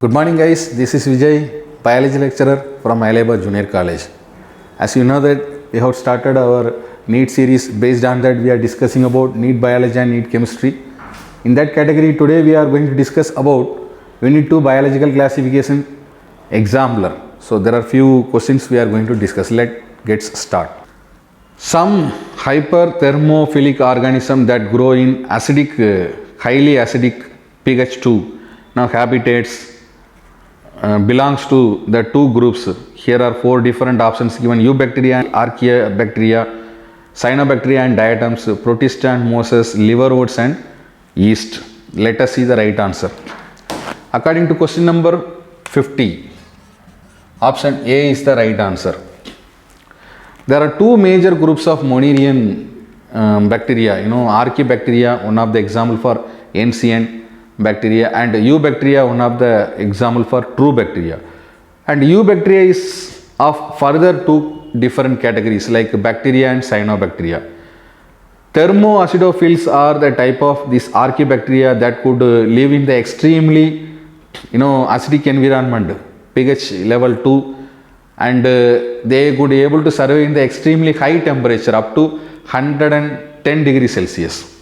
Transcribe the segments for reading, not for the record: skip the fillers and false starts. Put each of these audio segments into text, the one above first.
Good morning guys, this is Vijay, biology lecturer from Alaba Junior College. As you know that we have started our NEET series. Based on that we are discussing about NEET biology and NEET chemistry. In that category today we are going to discuss about Unit 2 biological classification examiner. So there are few questions we are going to discuss. Let's get start. Some hyperthermophilic organisms that grow in acidic, highly acidic pH 2 now habitats belongs to the two groups. Here are four different options given: Eubacteria, Archaeobacteria, Cyanobacteria and diatoms, Protista and mosses, liverworts and yeast. Let us see the right answer. According to question number 50, option A is the right answer. There are two major groups of Monerian bacteria, Archaeobacteria, one of the example for ancient bacteria, and Eubacteria, one of the example for true bacteria. And Eubacteria is of further two different categories like bacteria and cyanobacteria. Thermoacidophils are the type of this Archaeobacteria that could live in the extremely acidic environment, pH level 2, and they could be able to survive in the extremely high temperature up to 110 degrees Celsius.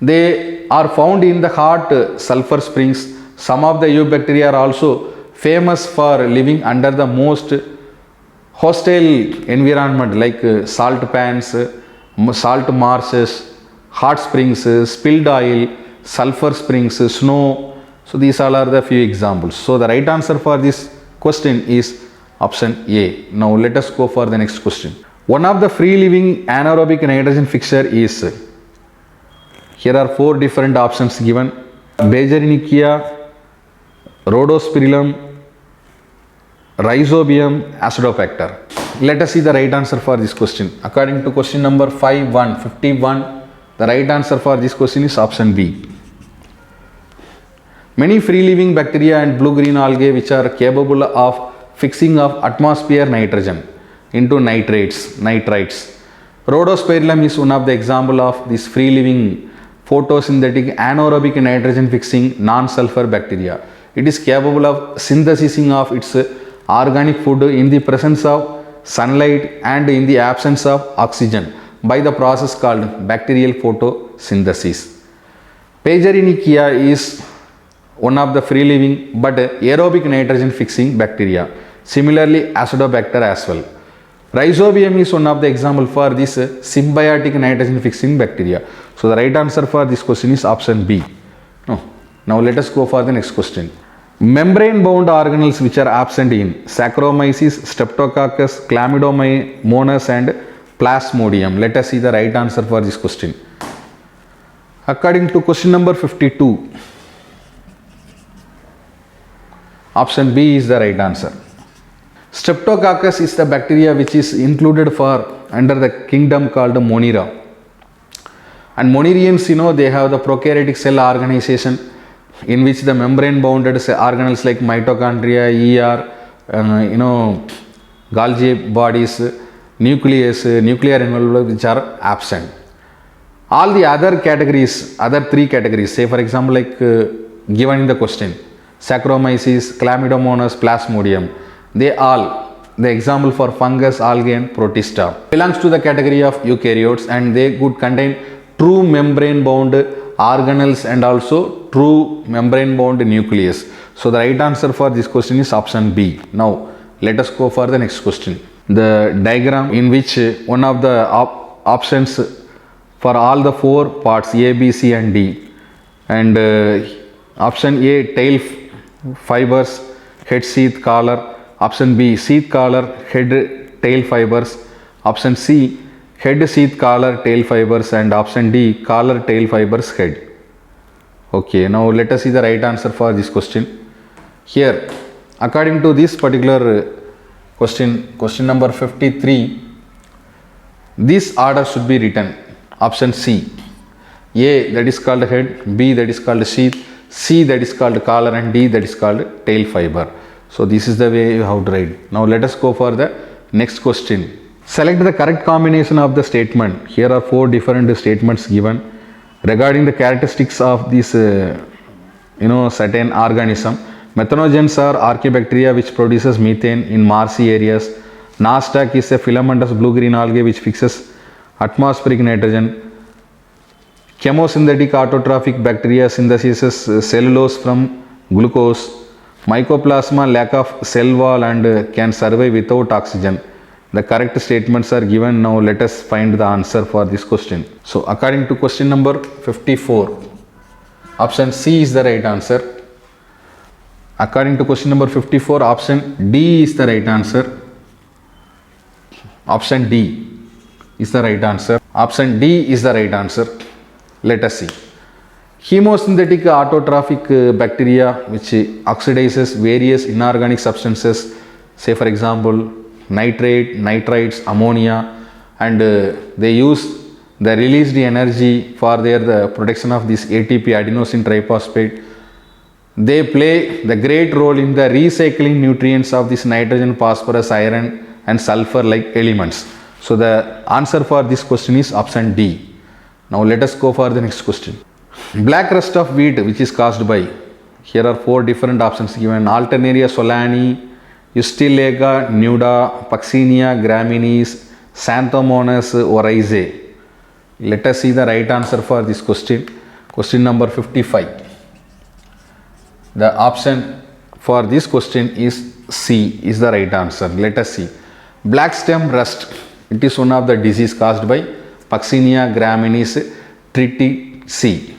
They are found in the hot sulfur springs. Some of the Eubacteria are also famous for living under the most hostile environment like salt pans, salt marshes, hot springs, spilled oil, sulfur springs, snow. So these all are the few examples. So the right answer for this question is option A. Now let us go for the next question. One of the free living anaerobic nitrogen fixture is, here are four different options given: Beijeringia, Rhodospirillum, Rhizobium, Acidopacter. Let us see the right answer for this question. According to question number 51, the right answer for this question is option B. Many free living bacteria and blue-green algae which are capable of fixing of atmosphere nitrogen into nitrites. Rhodospirillum is one of the example of this free living photosynthetic anaerobic nitrogen fixing non-sulfur bacteria. It is capable of synthesizing of its organic food in the presence of sunlight and in the absence of oxygen by the process called bacterial photosynthesis. Beijeringia is one of the free living but aerobic nitrogen fixing bacteria. Similarly, Acidobacter as well. Rhizobium is one of the example for this symbiotic nitrogen fixing bacteria. So the right answer for this question is option B. Now let us go for the next question. Membrane bound organelles which are absent in Saccharomyces, Streptococcus, Chlamydomonas and Plasmodium. Let us see the right answer for this question. According to question number 52, option B is the right answer. Streptococcus is the bacteria which is included under the kingdom called Monera. And Monerians, they have the prokaryotic cell organization in which the membrane bounded organelles like mitochondria, Golgi bodies, nucleus, nuclear envelope which are absent. All the other three categories, say for example like given in the question, Saccharomyces, Chlamydomonas, Plasmodium, they all, the example for fungus, algae and protista, belongs to the category of eukaryotes, and they could contain true membrane bound organelles and also true membrane bound nucleus. So the right answer for this question is option B. Now let us go for the next question. The diagram in which one of the options for all the four parts A, B, C and D, and option A tail fibers, head, sheath, collar. Option B sheath, collar, head, tail fibers. Option C head, sheath, collar, tail fibers, and option D collar, tail fibers, head. Okay, now let us see the right answer for this question. Here, according to this particular question number 53, this order should be written. Option C, A that is called head, B that is called sheath, C that is called collar and D that is called tail fiber. So this is the way you have to write. Now let us go for the next question. Select the correct combination of the statement. Here are four different statements given regarding the characteristics of this certain organism. Methanogens are archaebacteria which produces methane in marshy areas. Nostoc is a filamentous blue-green algae which fixes atmospheric nitrogen. Chemosynthetic autotrophic bacteria synthesizes cellulose from glucose. Mycoplasma lack of cell wall and can survive without oxygen. The correct statements are given. Now let us find the answer for this question. So according to question number 54, option C is the right answer. According to question number 54, option D is the right answer. Option D is the right answer. Option D is the right answer. Let us see. Chemosynthetic autotrophic bacteria which oxidizes various inorganic substances, say for example nitrate, nitrites, ammonia, and they use the released energy for the production of this ATP, adenosine triphosphate. They play the great role in the recycling nutrients of this nitrogen, phosphorus, iron and sulfur like elements. So the answer for this question is option D. Now let us go for the next question. Black rust of wheat which is caused by, here are 4 different options given: Alternaria solani, Ustilega nuda, Puccinia graminis, Xanthomonas oryzae. Let us see the right answer for this question. Question number 55. The option for this question is C is the right answer. Let us see. Black stem rust, it is one of the disease caused by Puccinia graminis tritici.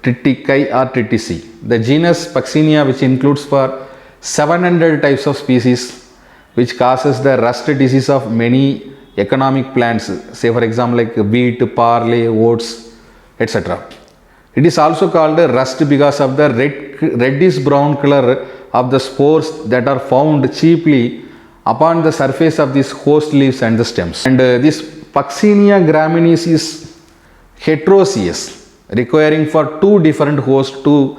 Tritici or tritici. The genus Puccinia, which includes for 700 types of species, which causes the rust disease of many economic plants, say for example like wheat, barley, oats, etc. It is also called rust because of the reddish brown color of the spores that are found cheaply upon the surface of these host leaves and the stems. And this Puccinia graminis is heteroecious, requiring for 2 different hosts to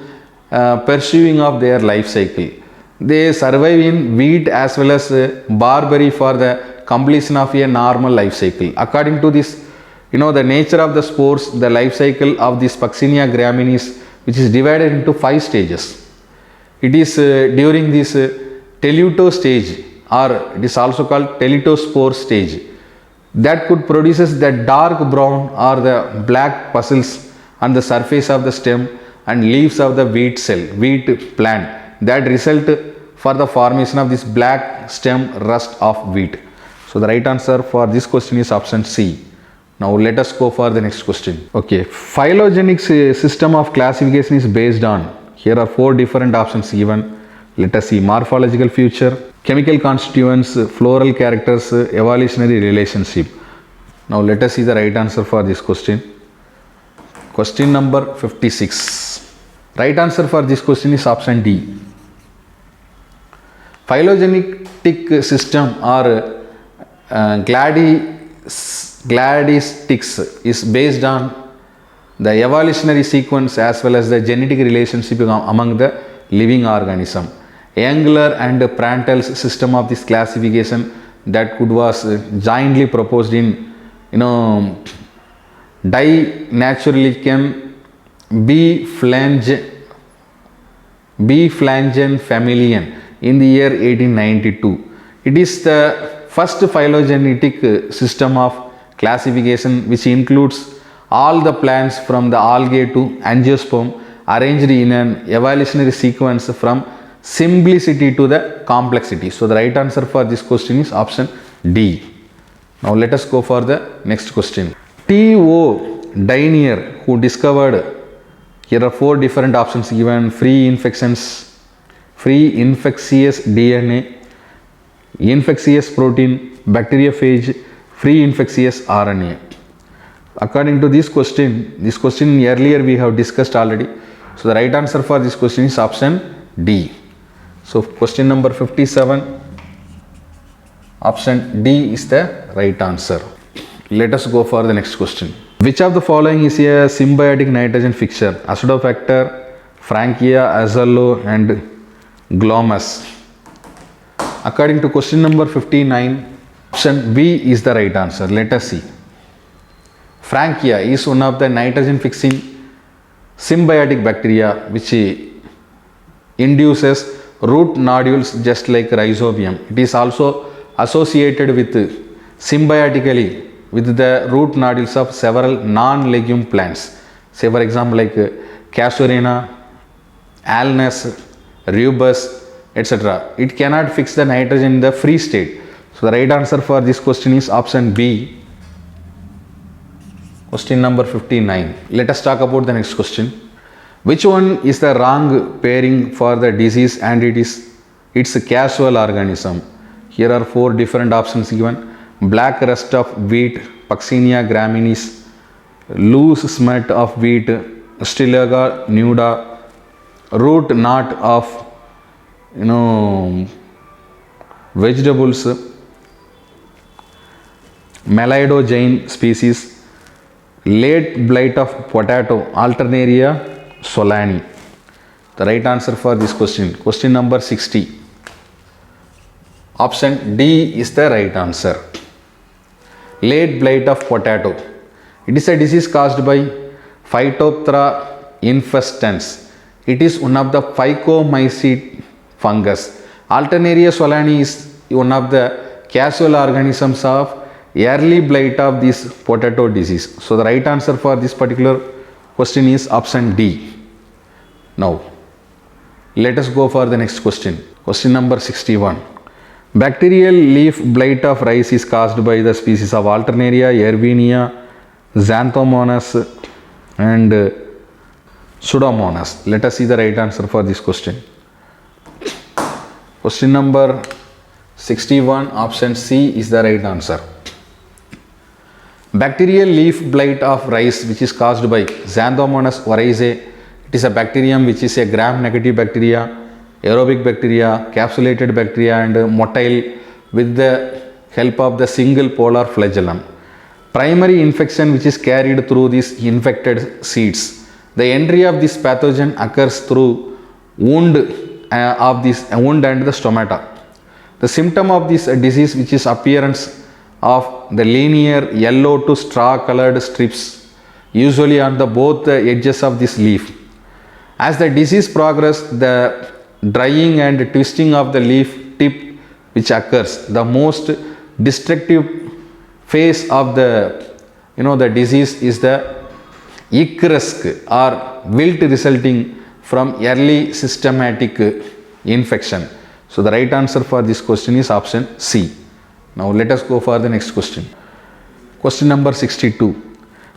pursuing of their life cycle. They survive in wheat as well as barberry for the completion of a normal life cycle. According to this, the nature of the spores, the life cycle of this Puccinia graminis, which is divided into 5 stages. It is during this teluto stage, or it is also called teletospore stage, that could produces the dark brown or the black pustules on the surface of the stem and leaves of the wheat cell, wheat plant, that result for the formation of this black stem rust of wheat. So the right answer for this question is option C. Now let us go for the next question. Okay, phylogenetic system of classification is based on, here are 4 different options given. Let us see: morphological feature, chemical constituents, floral characters, evolutionary relationship. Now let us see the right answer for this question. Question number 56. Right answer for this question is option D. Phylogenetic system or gladistics is based on the evolutionary sequence as well as the genetic relationship among the living organism. Engler and Prandtl's system of this classification that was jointly proposed in Dinaturalische Beflangenfamilien in the year 1892. It is the first phylogenetic system of classification which includes all the plants from the algae to angiosperm arranged in an evolutionary sequence from simplicity to the complexity. So the right answer for this question is option D. Now let us go for the next question. T.O. Dinier, who discovered, here are 4 different options given: free infectious DNA, infectious protein, bacteriophage, free infectious RNA. According to this question earlier we have discussed already. So the right answer for this question is option D. So question number 57, option D is the right answer. Let us go for the next question. Which of the following is a symbiotic nitrogen fixture? Acidofactor, Frankia, Azallo and Glomus. According to question number 59, option B is the right answer. Let us see. Frankia is one of the nitrogen fixing symbiotic bacteria which induces root nodules just like rhizobium. It is also associated with symbiotically with the root nodules of several non-legume plants. Say for example like Casuarina, Alnus, Rubus, etc. It cannot fix the nitrogen in the free state. So the right answer for this question is option B. Question number 59. Let us talk about the next question. Which one is the wrong pairing for the disease and it's a casual organism? Here are 4 different options given. Black rust of wheat, Puccinia graminis, loose smut of wheat, Styloga nuda, root knot of vegetables, Melidogyne species, late blight of potato, Alternaria solani. The right answer for this question number 60. Option D is the right answer. Late blight of potato. It is a disease caused by Phytophthora infestans. It is one of the phycomycete fungus. Alternaria solani is one of the casual organisms of early blight of this potato disease. So the right answer for this particular question is option D. Now, let us go for the next question. Question number 61. Bacterial leaf blight of rice is caused by the species of Alternaria, Erwinia, Xanthomonas and Pseudomonas. Let us see the right answer for this question. Question number 61, option C is the right answer. Bacterial leaf blight of rice which is caused by Xanthomonas oryzae. It is a bacterium which is a gram-negative bacteria, aerobic bacteria, capsulated bacteria and motile with the help of the single polar flagellum. Primary infection which is carried through these infected seeds. The entry of this pathogen occurs through wound and the stomata. The symptom of this disease which is appearance of the linear yellow to straw colored strips usually on the both the edges of this leaf. As the disease progresses, the drying and twisting of the leaf tip which occurs. The most destructive phase of the disease is the icrusk or wilt resulting from early systematic infection. So the right answer for this question is option C. Now let us go for the next question. Question number 62.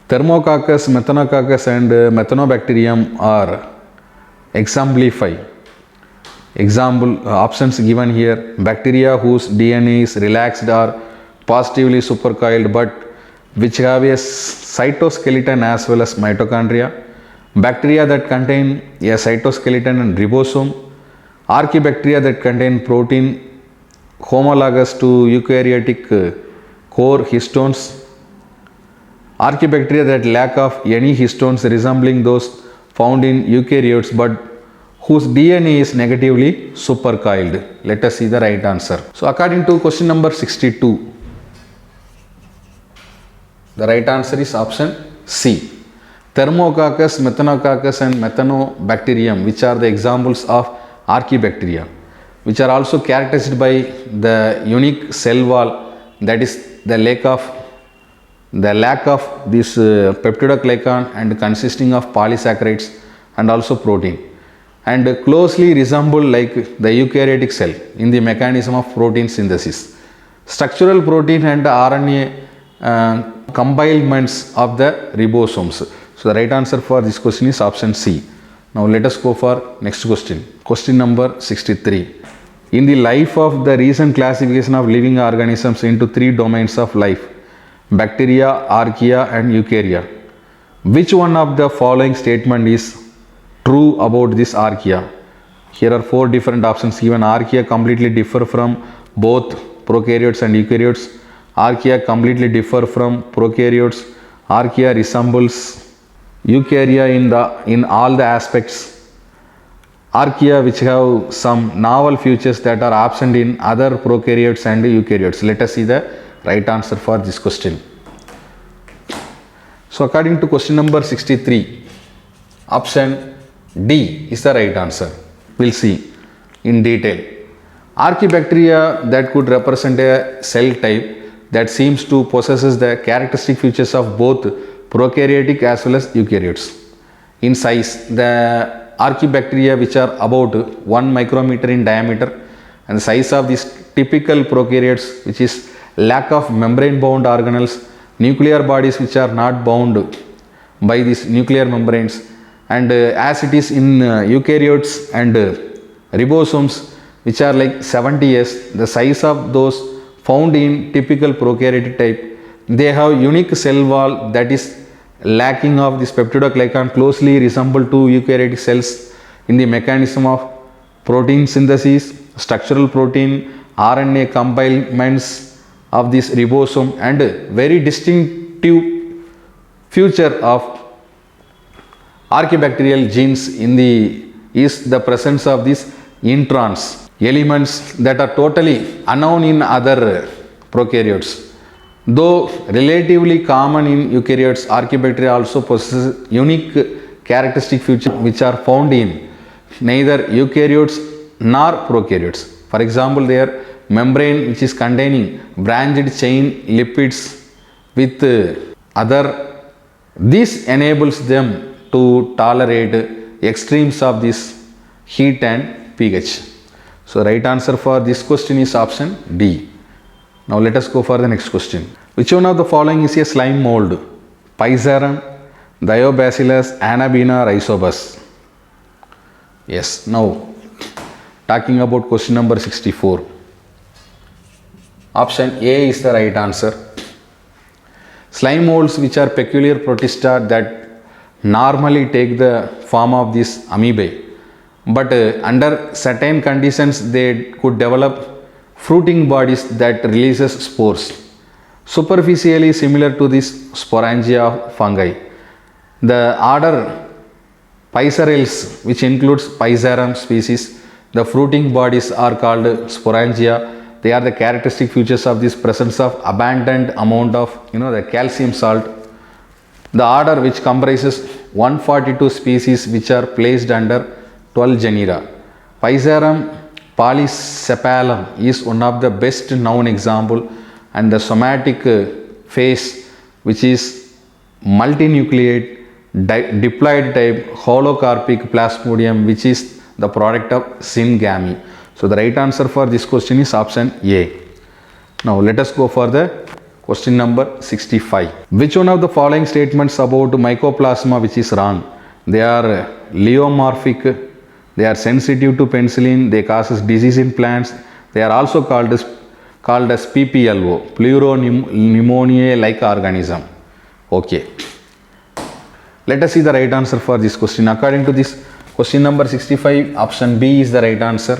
Thermococcus, Methanococcus and Methanobacterium are exemplify. Example options given here: bacteria whose DNA is relaxed or positively supercoiled but which have a cytoskeleton as well as mitochondria, bacteria that contain a cytoskeleton and ribosome, archaebacteria that contain protein homologous to eukaryotic core histones, archaebacteria that lack of any histones resembling those found in eukaryotes but whose DNA is negatively supercoiled. Let us see the right answer. So according to question number 62, the right answer is option C. Thermococcus, Methanococcus and Methanobacterium, which are the examples of archaebacteria, which are also characterized by the unique cell wall, that is the lack of this peptidoglycan and consisting of polysaccharides and also protein, and closely resemble like the eukaryotic cell in the mechanism of protein synthesis. Structural protein and RNA compilements of the ribosomes. So the right answer for this question is option C. Now let us go for next question. Question number 63. In the life of the recent classification of living organisms into 3 domains of life, bacteria, archaea and eukarya, which one of the following statement is true about this archaea? Here are 4 different options given. Archaea completely differ from both prokaryotes and eukaryotes. Archaea completely differ from prokaryotes. Archaea resembles eukarya in all the aspects. Archaea which have some novel features that are absent in other prokaryotes and eukaryotes. Let us see the right answer for this question. So according to question number 63, option D is the right answer. We'll see in detail. Archaebacteria that could represent a cell type that seems to possesses the characteristic features of both prokaryotic as well as eukaryotes. In size, the archaebacteria which are about 1 micrometer in diameter, and the size of these typical prokaryotes, which is lack of membrane bound organelles, nuclear bodies which are not bound by these nuclear membranes, and as it is in eukaryotes and ribosomes which are like 70s, the size of those found in typical prokaryotic type, they have unique cell wall that is lacking of this peptidoglycan closely resemble to eukaryotic cells in the mechanism of protein synthesis, structural protein, RNA complements of this ribosome, and very distinctive feature of archaebacterial genes in the is the presence of these introns, elements that are totally unknown in other prokaryotes. Though relatively common in eukaryotes, archaebacteria also possesses unique characteristic features which are found in neither eukaryotes nor prokaryotes. For example, their membrane which is containing branched chain lipids with other, this enables them to tolerate extremes of this heat and pH. So right answer for this question is option D. Now let us go for the next question. Which one of the following is a slime mold? Physarum, Diobacillus, Anabaena, Rhizobus. Yes, now talking about question number 64. Option A is the right answer. Slime molds which are peculiar protista that normally take the form of these amoebae, but under certain conditions they could develop fruiting bodies that releases spores, superficially similar to this sporangia of fungi. The order Physareales, which includes Physarum species, the fruiting bodies are called sporangia. They are the characteristic features of this presence of abundant amount of the calcium salt. The order which comprises 142 species which are placed under 12 genera. Physarum polysepalum is one of the best known example, and the somatic phase which is multinucleate diploid type holocarpic plasmodium which is the product of syngamy. So the right answer for this question is option A. Now let us go for the question number 65. Which one of the following statements about mycoplasma which is wrong? They are leiomorphic, they are sensitive to penicillin, they causes disease in plants, they are also called as PPLO, Pleuropneumoniae like organism. Okay. Let us see the right answer for this question. According to this question number 65, option B is the right answer.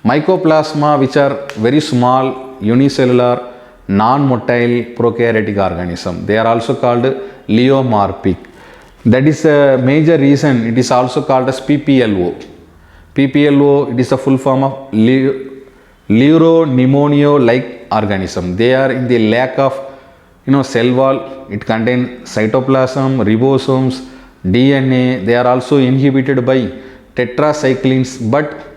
Mycoplasma which are very small, unicellular, non-motile prokaryotic organism. They are also called leiomorphic. That is a major reason it is also called as PPLO. PPLO, it is a full form of Pleuropneumoniae like organism. They are in the lack of cell wall. It contains cytoplasm, ribosomes, DNA. They are also inhibited by tetracyclines but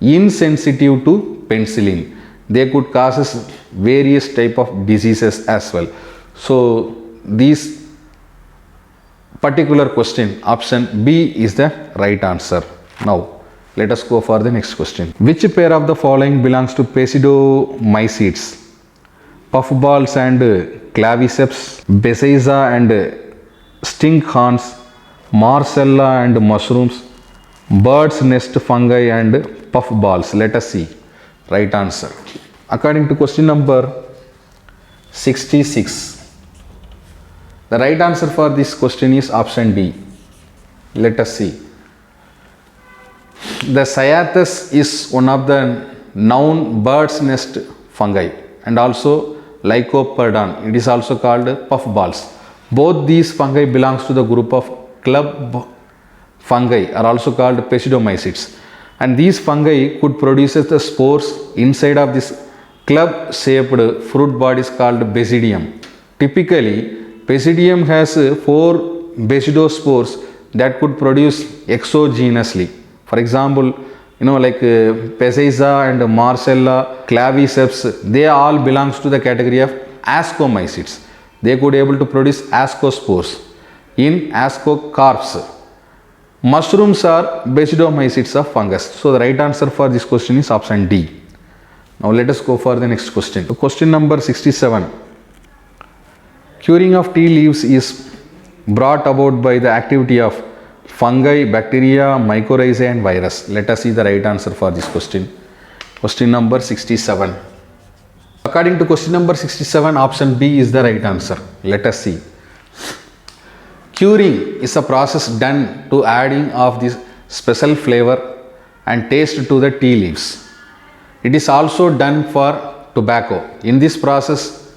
insensitive to penicillin. They could cause various type of diseases as well. So this particular question, option B is the right answer. Now let us go for the next question. Which pair of the following belongs to Pseudomycetes? Puffballs and claviceps, Bessaiza and stinkhorns, Marcella and mushrooms, bird's nest fungi and puffballs. Let us see. Right answer. According to question number 66, the right answer for this question is option D. Let us see. The Cyathus is one of the known bird's nest fungi and also Lycoperdon. It is also called puffballs. Both these fungi belongs to the group of club fungi, are also called Pseudomycetes. And these fungi could produce the spores inside of this club shaped fruit bodies called basidium. Typically, basidium has 4 basidospores that could produce exogenously. For example, like Pesaiza and Marcella, Claviceps, they all belongs to the category of ascomycetes. They could able to produce ascospores in ascocarps. Mushrooms are basidomycetes of fungus. So the right answer for this question is option D. Now let us go for the next question. So question number 67. Curing of tea leaves is brought about by the activity of fungi, bacteria, mycorrhizae and virus. Let us see the right answer for this question. Question number 67. According to question number 67, option B is the right answer. Let us see. Curing is a process done to adding of this special flavor and taste to the tea leaves. It is also done for tobacco. In this process,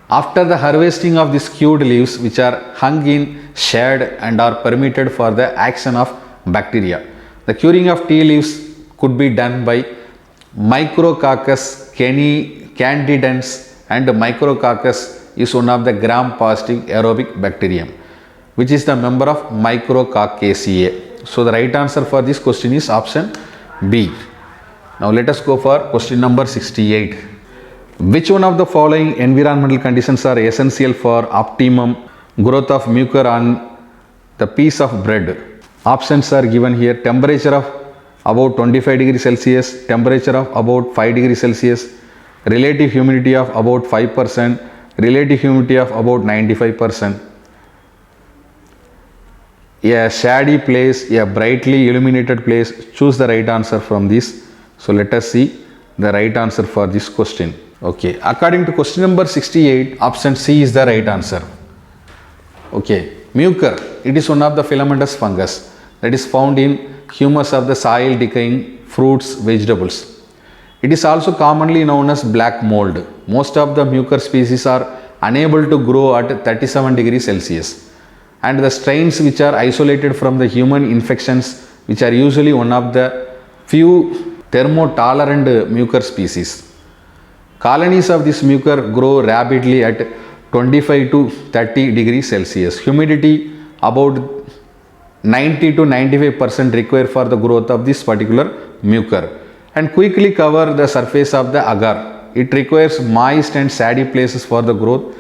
after the harvesting of these cured leaves, which are hung in shade and are permitted for the action of bacteria. The curing of tea leaves could be done by Micrococcus candidans, and Micrococcus is one of the gram-positive aerobic bacterium, which is the member of Micrococcaceae. So the right answer for this question is option B. Now let us go for question number 68. Which one of the following environmental conditions are essential for optimum growth of mucor on the piece of bread? Options are given here. Temperature of about 25 degrees Celsius, temperature of about 5 degrees Celsius, relative humidity of about 5%, relative humidity of about 95%. A shady place, a brightly illuminated place. Choose the right answer from this. So let us see the right answer for this question. Okay, according to question number 68, option C is the right answer. Okay, mucor, it is one of the filamentous fungus that is found in humus of the soil decaying fruits, vegetables. It is also commonly known as black mold. Most of the mucor species are unable to grow at 37 degrees Celsius. And the strains which are isolated from the human infections, which are usually one of the few thermotolerant mucor species. Colonies of this mucor grow rapidly at 25 to 30 degrees Celsius. Humidity about 90 to 95% required for the growth of this particular mucor, and quickly cover the surface of the agar. It requires moist and shady places for the growth.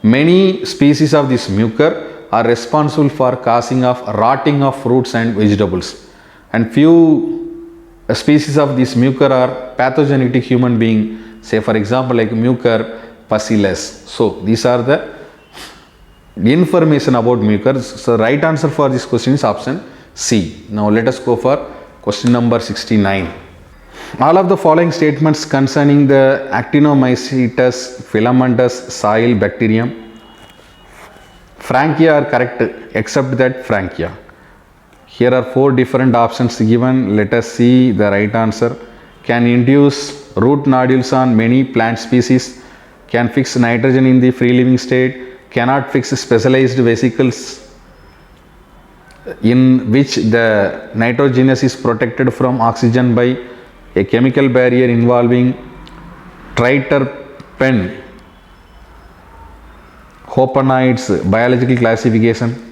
Many species of this mucor are responsible for causing of rotting of fruits and vegetables, and few species of this mucor are pathogenic to human being, say for example like mucor bacillus. So these are the information about mucor. So right answer for this question is option C. Now let us go for question number 69. All of the following statements concerning the actinomycetes filamentous soil bacterium Frankia are correct except that Frankia. Here are 4 different options given. Let us see the right answer. Can induce root nodules on many plant species. Can fix nitrogen in the free living state. Cannot fix specialized vesicles in which the nitrogenous is protected from oxygen by a chemical barrier involving triterpene. Hopanoids biological classification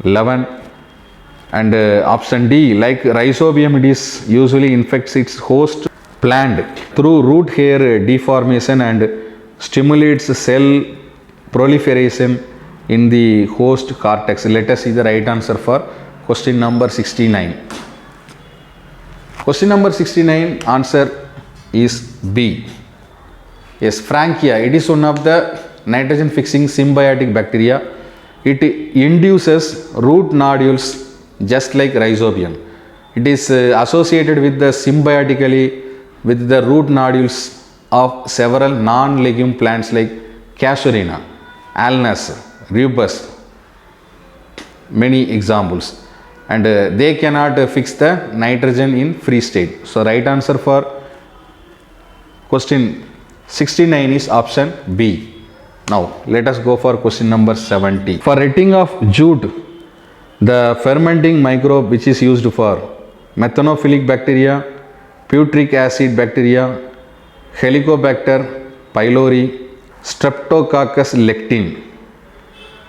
11, and option D, like rhizobium, it is usually infects its host plant through root hair deformation and stimulates cell proliferation in the host cortex. Let us see the right answer for question number 69. Question number 69 answer is B. Yes, Frankia, it is one of the nitrogen fixing symbiotic bacteria. It induces root nodules just like rhizobium. It is associated with the symbiotically with the root nodules of several non-legume plants like casuarina, alnus, rubus, many examples, and they cannot fix the nitrogen in free state. So right answer for question 69 is option B. Now let us go for question number 70. For retting of jute, the fermenting microbe which is used for methanophilic bacteria, putric acid bacteria, Helicobacter pylori, Streptococcus lectin.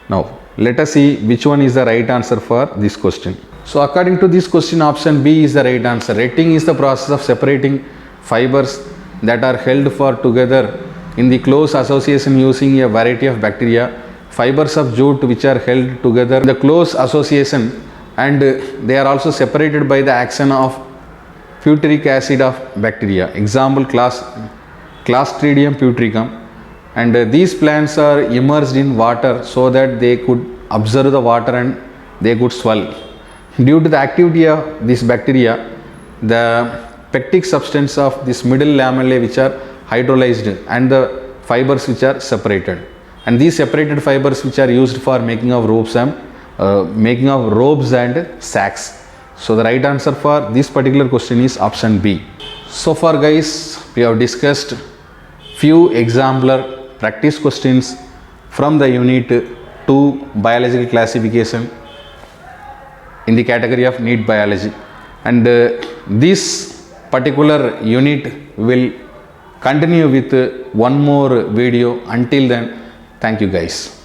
Now let us see which one is the right answer for this question. So according to this question, option B is the right answer. Retting is the process of separating fibers that are held for together in the close association using a variety of bacteria. Fibers of jute which are held together in the close association, and they are also separated by the action of butyric acid of bacteria. Example, Clostridium putricum. And these plants are immersed in water so that they could absorb the water and they could swell. Due to the activity of this bacteria, the pectic substance of this middle lamellae which are hydrolyzed and the fibers which are separated. And these separated fibers which are used for making of ropes and sacks. So the right answer for this particular question is option B. So far guys, we have discussed few exemplar practice questions from the unit 2 biological classification in the category of NEET biology, and this particular unit will continue with one more video. Until then, thank you guys.